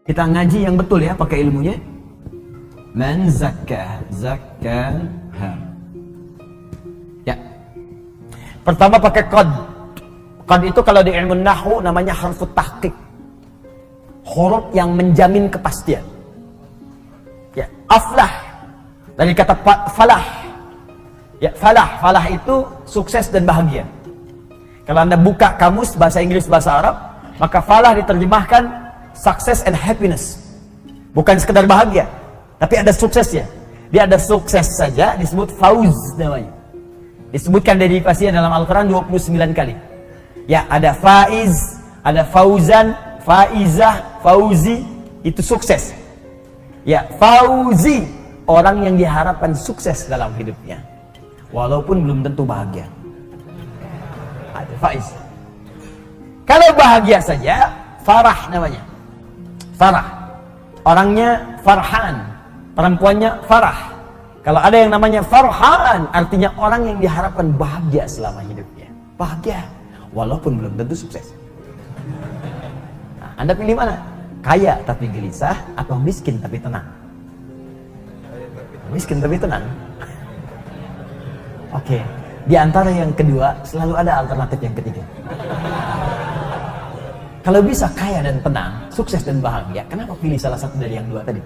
Kita ngaji yang betul ya, pakai ilmunya. Man zakkaha. Ya. Pertama pakai qad. Qad itu kalau di ilmu nahwu namanya harfut tahqiq. Huruf yang menjamin kepastian. Ya, aflah. Dari kata falah. Ya, falah itu sukses dan bahagia. Kalau Anda buka kamus bahasa Inggris bahasa Arab, maka falah diterjemahkan success and happiness. Bukan sekedar bahagia, tapi ada suksesnya. Dia ada sukses saja disebut fauz namanya. Disebutkan derivasinya dalam Al-Quran 29 kali. Ya, ada faiz, ada fauzan, faizah, fauzi, itu sukses. Ya, fauzi, orang yang diharapkan sukses dalam hidupnya. Walaupun belum tentu bahagia. Ada faiz. Kalau bahagia saja, farah namanya. Farah. Orangnya farhan, perempuannya farah. Kalau ada yang namanya farhan, artinya orang yang diharapkan bahagia selama hidupnya. Bahagia, walaupun belum tentu sukses. Nah, Anda pilih mana? Kaya tapi gelisah atau miskin tapi tenang? Miskin tapi tenang. Oke, di antara yang kedua selalu ada alternatif yang ketiga. Kalau bisa kaya dan tenang, sukses dan bahagia, kenapa pilih salah satu dari yang dua tadi?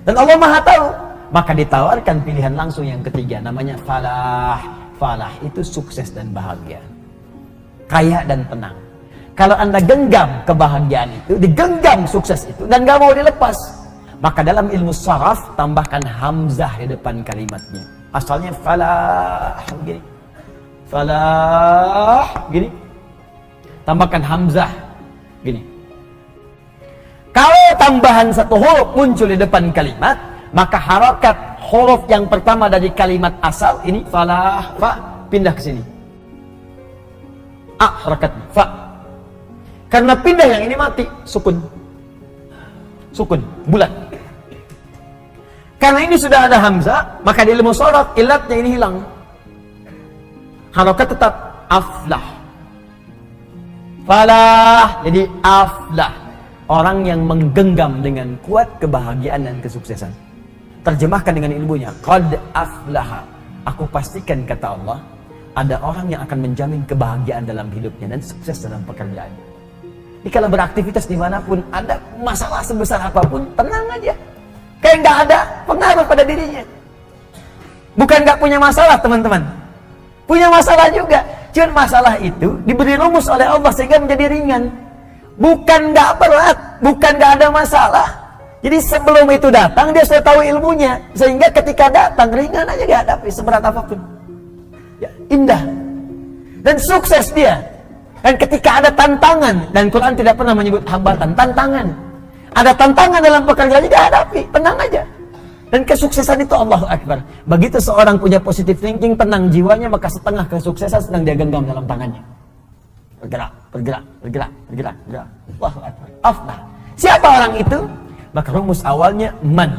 Dan Allah Maha tahu, maka ditawarkan pilihan langsung yang ketiga, namanya falah. Falah itu sukses dan bahagia, kaya dan tenang. Kalau Anda genggam kebahagiaan itu, digenggam sukses itu, dan gak mau dilepas, maka dalam ilmu saraf tambahkan hamzah di depan kalimatnya. Asalnya falah, gini, falah, gini. Tambahkan hamzah gini. Kalau tambahan satu huruf muncul di depan kalimat, maka harakat huruf yang pertama dari kalimat asal ini falah, fa, pindah ke sini. Harakat fa. Karena pindah yang ini mati, sukun. Sukun, bulat. Karena ini sudah ada hamzah, maka di ilmu sharaf ilatnya ini hilang. Harakat tetap aflah. Falah, jadi aflah, orang yang menggenggam dengan kuat kebahagiaan dan kesuksesan. Terjemahkan dengan ilmunya, qad aflaha. Aku pastikan, kata Allah, ada orang yang akan menjamin kebahagiaan dalam hidupnya dan sukses dalam pekerjaan. Jadi kalau beraktivitas dimanapun, ada masalah sebesar apapun, tenang aja. Kayak nggak ada pengaruh pada dirinya. Bukan nggak punya masalah, teman-teman. Punya masalah juga. Cuma masalah itu diberi rumus oleh Allah sehingga menjadi ringan. Bukan nggak berat, bukan nggak ada masalah. Jadi sebelum itu datang dia sudah tahu ilmunya, sehingga ketika datang ringan aja dihadapi seberat apapun. Ya, indah dan sukses dia. Dan ketika ada tantangan, dan Quran tidak pernah menyebut hambatan, tantangan. Ada tantangan dalam pekerjaannya dihadapi, tenang aja. Dan kesuksesan itu Allahu Akbar. Begitu seorang punya positive thinking, tenang jiwanya, maka setengah kesuksesan sedang dia genggam dalam tangannya. Bergerak, bergerak, bergerak, bergerak, bergerak. Allahu Akbar. Aflah. Siapa orang itu? Maka rumus awalnya man.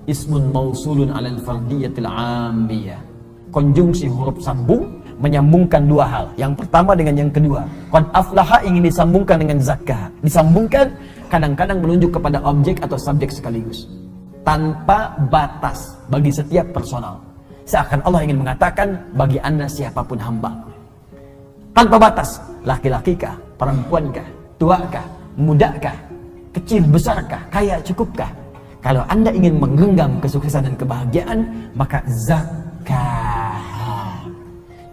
Ismun mausulun alal fardiyatil amiyah. Konjungsi huruf sambung menyambungkan dua hal. Yang pertama dengan yang kedua. Qad aflaha ingin disambungkan dengan zakah. Disambungkan kadang-kadang menunjuk kepada objek atau subjek sekaligus. Tanpa batas bagi setiap personal. Seakan Allah ingin mengatakan bagi Anda siapapun hamba. Tanpa batas, laki-lakikah, perempuankah, tuakah, mudakah, kecil besarkah, kaya cukupkah. Kalau Anda ingin menggenggam kesuksesan dan kebahagiaan, maka zakah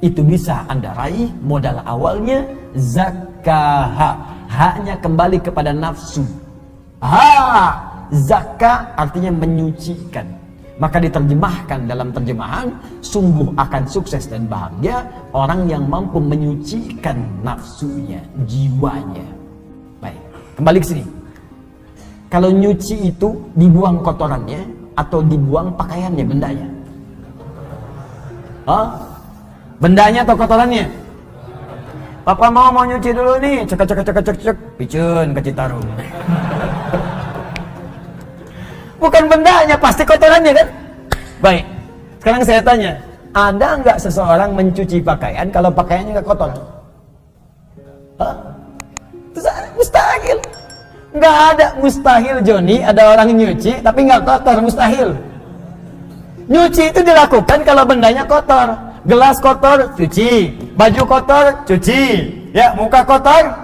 itu bisa Anda raih. Modal awalnya zakah, haknya kembali kepada nafsu. Zakah artinya menyucikan. Maka diterjemahkan dalam terjemahan, sungguh akan sukses dan bahagia orang yang mampu menyucikan nafsunya, jiwanya. Baik, kembali ke sini. Kalau nyuci itu dibuang kotorannya atau dibuang pakaiannya, bendanya? Bendanya atau kotorannya? Papa mau nyuci dulu nih, cek, picun ke Citarum. Bukan bendanya, pasti kotorannya kan? Baik, sekarang saya tanya, ada nggak seseorang mencuci pakaian kalau pakaiannya nggak kotor? Mustahil. Nggak ada mustahil, Joni, ada orang nyuci tapi nggak kotor, mustahil. Nyuci itu dilakukan kalau bendanya kotor. Gelas kotor, cuci. Baju kotor, cuci. Ya, muka kotor,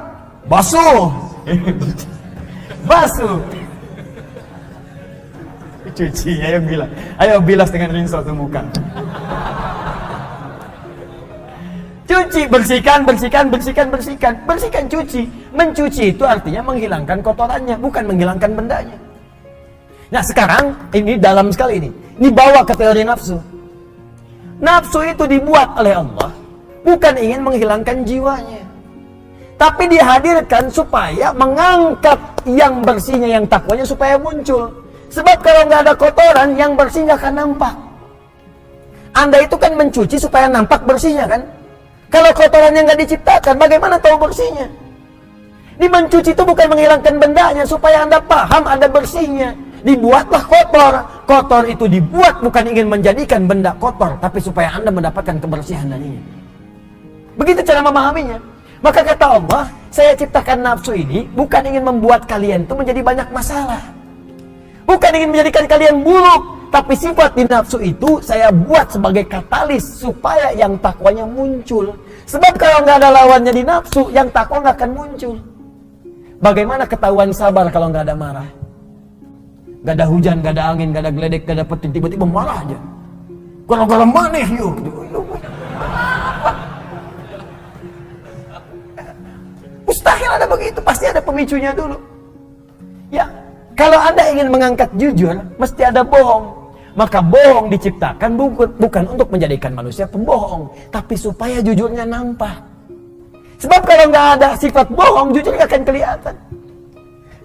basuh. Basuh. Cuci, ayo bilas dengan rinso tuh muka. Cuci, bersihkan, cuci. Mencuci itu artinya menghilangkan kotorannya, bukan menghilangkan bendanya. Nah sekarang, ini dalam sekali ini. Ini bawa ke teori nafsu. Nafsu itu dibuat oleh Allah, bukan ingin menghilangkan jiwanya. Tapi dihadirkan supaya mengangkat yang bersihnya, yang takwanya supaya muncul. Sebab kalau nggak ada kotoran, yang bersih nggak akan nampak. Anda itu kan mencuci supaya nampak bersihnya kan? Kalau kotorannya nggak diciptakan, bagaimana tahu bersihnya? Di mencuci itu bukan menghilangkan bendanya, supaya Anda paham ada bersihnya. Dibuatlah kotor. Kotor itu dibuat bukan ingin menjadikan benda kotor, tapi supaya Anda mendapatkan kebersihan darinya. Begitu cara memahaminya. Maka kata Allah, saya ciptakan nafsu ini bukan ingin membuat kalian itu menjadi banyak masalah. Bukan ingin menjadikan kalian buruk, tapi sifat di nafsu itu saya buat sebagai katalis supaya yang takwanya muncul. Sebab kalau nggak ada lawannya di nafsu, yang takwa nggak akan muncul. Bagaimana ketahuan sabar kalau nggak ada marah? Nggak ada hujan, nggak ada angin, nggak ada geledek, nggak ada petir, tiba-tiba marah aja. Gara-gara maneh yuk. Mustahil ada begitu, pasti ada pemicunya dulu. Ya, kalau Anda ingin mengangkat jujur, mesti ada bohong. Maka bohong diciptakan bukan untuk menjadikan manusia pembohong, tapi supaya jujurnya nampak. Sebab kalau nggak ada sifat bohong, jujur nggak akan kelihatan.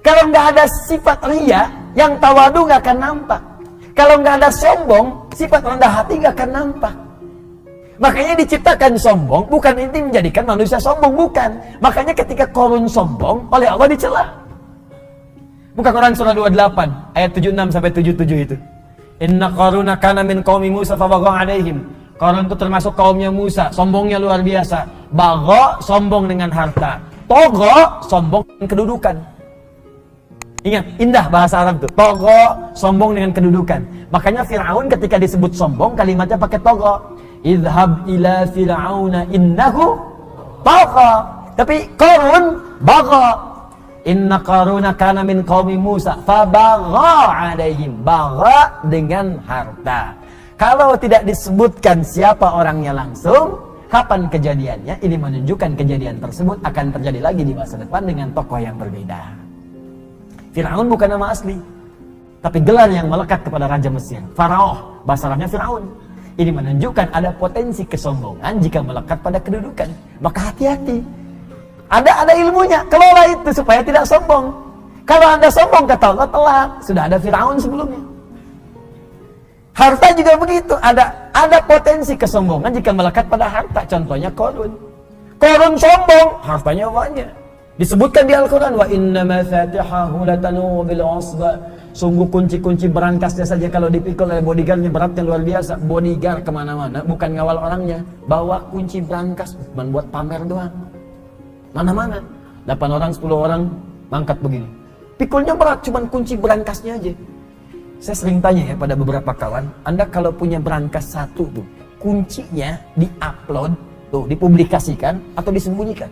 Kalau nggak ada sifat ria, yang tawadu nggak akan nampak. Kalau nggak ada sombong, sifat rendah hati nggak akan nampak. Makanya diciptakan sombong, bukan ini menjadikan manusia sombong, bukan. Makanya ketika Qarun sombong, oleh Allah dicela. Buka Quran surah 28 ayat 76 sampai 77 itu. Inna Qaruna kana min qaumi Musa fabagha alaihim. Qarun itu termasuk kaumnya Musa, sombongnya luar biasa. Bagha, sombong dengan harta. Togha, sombong dengan kedudukan. Ingat, indah bahasa Arab itu. Togha, sombong dengan kedudukan. Makanya Fir'aun ketika disebut sombong, kalimatnya pakai togha. Idhab ila Fir'auna innahu togha. Tapi Qarun bagha. Inna Qaruna kana min qaumi Musa fabagha alaihim. Bagha dengan harta. Kalau tidak disebutkan siapa orangnya langsung, kapan kejadiannya, ini menunjukkan kejadian tersebut akan terjadi lagi di masa depan dengan tokoh yang berbeda. Fir'aun bukan nama asli, tapi gelar yang melekat kepada Raja Mesir. Faraoh, bahasa Arabnya Fir'aun. Ini menunjukkan ada potensi kesombongan jika melekat pada kedudukan. Maka hati-hati. Ada ilmunya, kelola itu supaya tidak sombong. Kalau Anda sombong, kata Allah, telat. Sudah ada Fir'aun sebelumnya. Harta juga begitu, ada potensi kesombongan jika melekat pada harta. Contohnya Qarun. Qarun sombong, hartanya banyak. Disebutkan di Al-Quran, wa inna mafatihahu latanu bil usba. Sungguh kunci-kunci berangkasnya saja kalau dipikul oleh bodyguardnya beratnya luar biasa. Bodyguard kemana-mana, bukan ngawal orangnya. Bawa kunci berangkas, bukan buat pamer doang. Mana-mana, 8 orang, 10 orang mangkat begini. Pikulnya berat, cuman kunci berangkasnya aja. Saya sering tanya ya pada beberapa kawan, Anda kalau punya berangkas satu tuh, kuncinya di-upload, tuh dipublikasikan atau disembunyikan?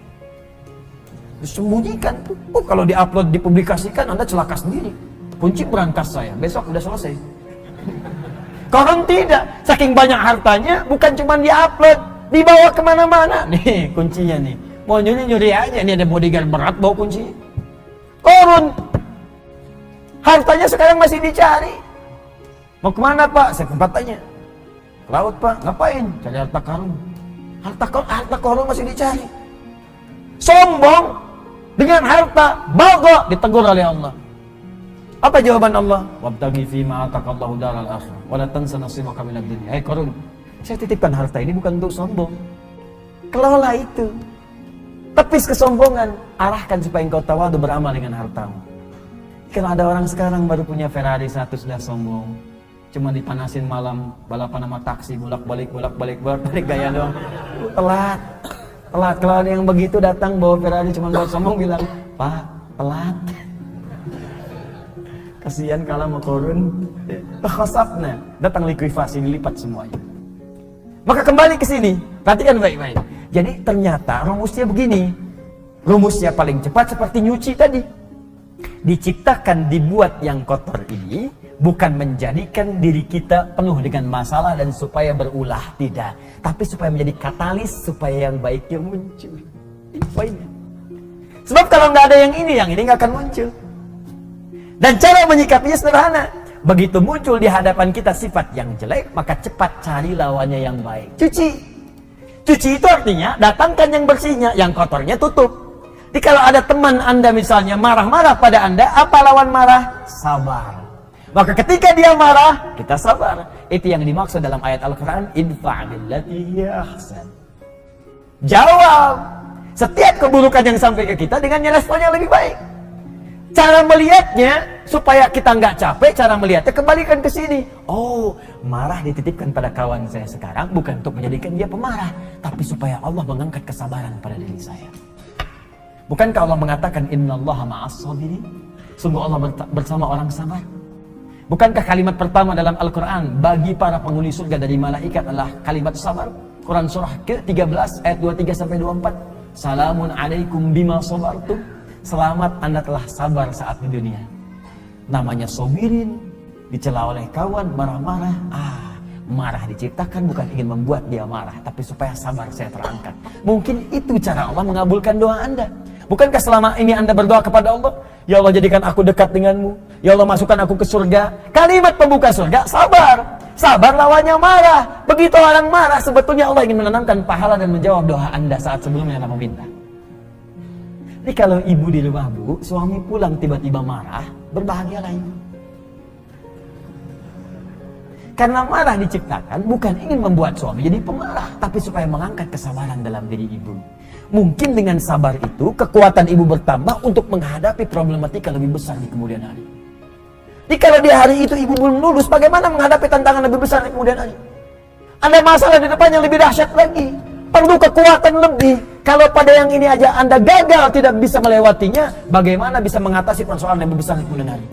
Disembunyikan tuh. Kalau di-upload dipublikasikan, Anda celaka sendiri. Kunci berangkas saya, besok udah selesai. Qarun tidak, saking banyak hartanya, bukan cuma di-upload, dibawa kemana-mana. Nih kuncinya nih. Mau nyuri aja, ini ada bodyguard berat bawa kunci. Qarun, hartanya sekarang masih dicari. Mau kemana Pak? Saya sempat tanya. Ke laut Pak, ngapain? Cari harta karun. Harta Qarun masih dicari. Sombong dengan harta, bagha, ditegur oleh Allah. Apa jawaban Allah? Wabtaghi fima ataqallahu daral akhirah wa la tansa nasibaka minad dunya. Hai Qarun, saya titipkan harta ini bukan untuk sombong. Kelola itu. Tepis kesombongan, arahkan supaya engkau tawadu beramal dengan hartamu. Kalau ada orang sekarang baru punya Ferrari 100 sudah sombong, cuma dipanasin malam, balapan sama taksi, bolak-balik gaya doang. Telat. Kalau ada yang begitu datang bawa Ferrari cuma buat sombong, bilang, Pak, telat. Kasihan kalau mau turun. Khasafna, datang likuifasi, dilipat semuanya. Maka kembali ke sini, perhatikan baik-baik. Jadi ternyata rumusnya begini. Rumusnya paling cepat seperti nyuci tadi. Diciptakan, dibuat yang kotor ini bukan menjadikan diri kita penuh dengan masalah dan supaya berulah, tidak. Tapi supaya menjadi katalis supaya yang baiknya muncul. Ini poinnya. Sebab kalau nggak ada yang ini nggak akan muncul. Dan cara menyikapinya sederhana. Begitu muncul di hadapan kita sifat yang jelek, maka cepat cari lawannya yang baik. Cuci. Cuci itu artinya datangkan yang bersihnya, yang kotornya tutup. Jadi kalau ada teman Anda misalnya marah-marah pada Anda, apa lawan marah? Sabar. Maka ketika dia marah, kita sabar. Itu yang dimaksud dalam ayat Al-Quran, idfa' billati hiya ahsan. Jawab setiap keburukan yang sampai ke kita dengan respon yang lebih baik. Cara melihatnya supaya kita nggak capek, cara melihatnya kembalikan ke sini. Oh, marah dititipkan pada kawan saya sekarang bukan untuk menjadikan dia pemarah, tapi supaya Allah mengangkat kesabaran pada diri saya. Bukankah Allah mengatakan innallaha ma'as sabirin? Sungguh Allah bersama orang sabar. Bukankah kalimat pertama dalam Al-Quran bagi para penghuni surga dari malaikat adalah kalimat sabar? Quran surah ke-13 ayat 23-24. Salamun alaikum bima sabartum. Selamat Anda telah sabar saat di dunia. Namanya sobirin, dicela oleh kawan, marah-marah. Marah diciptakan bukan ingin membuat dia marah, tapi supaya sabar saya terangkat. Mungkin itu cara Allah mengabulkan doa Anda. Bukankah selama ini Anda berdoa kepada Allah, ya Allah jadikan aku dekat denganmu, ya Allah masukkan aku ke surga. Kalimat pembuka surga, sabar. Sabar lawannya marah. Begitu orang marah, sebetulnya Allah ingin menanamkan pahala dan menjawab doa Anda saat sebelumnya Anda meminta. Jadi kalau ibu di rumah bu, suami pulang tiba-tiba marah, berbahagialah ibu. Karena marah diciptakan bukan ingin membuat suami jadi pemarah, tapi supaya mengangkat kesabaran dalam diri ibu. Mungkin dengan sabar itu, kekuatan ibu bertambah untuk menghadapi problematika lebih besar di kemudian hari. Jadi kalau di hari itu ibu belum lulus, bagaimana menghadapi tantangan lebih besar di kemudian hari? Ada masalah di depan yang lebih dahsyat lagi. Perlu kekuatan lebih. Kalau pada yang ini aja Anda gagal tidak bisa melewatinya, bagaimana bisa mengatasi persoalan yang lebih besar di kemudian hari?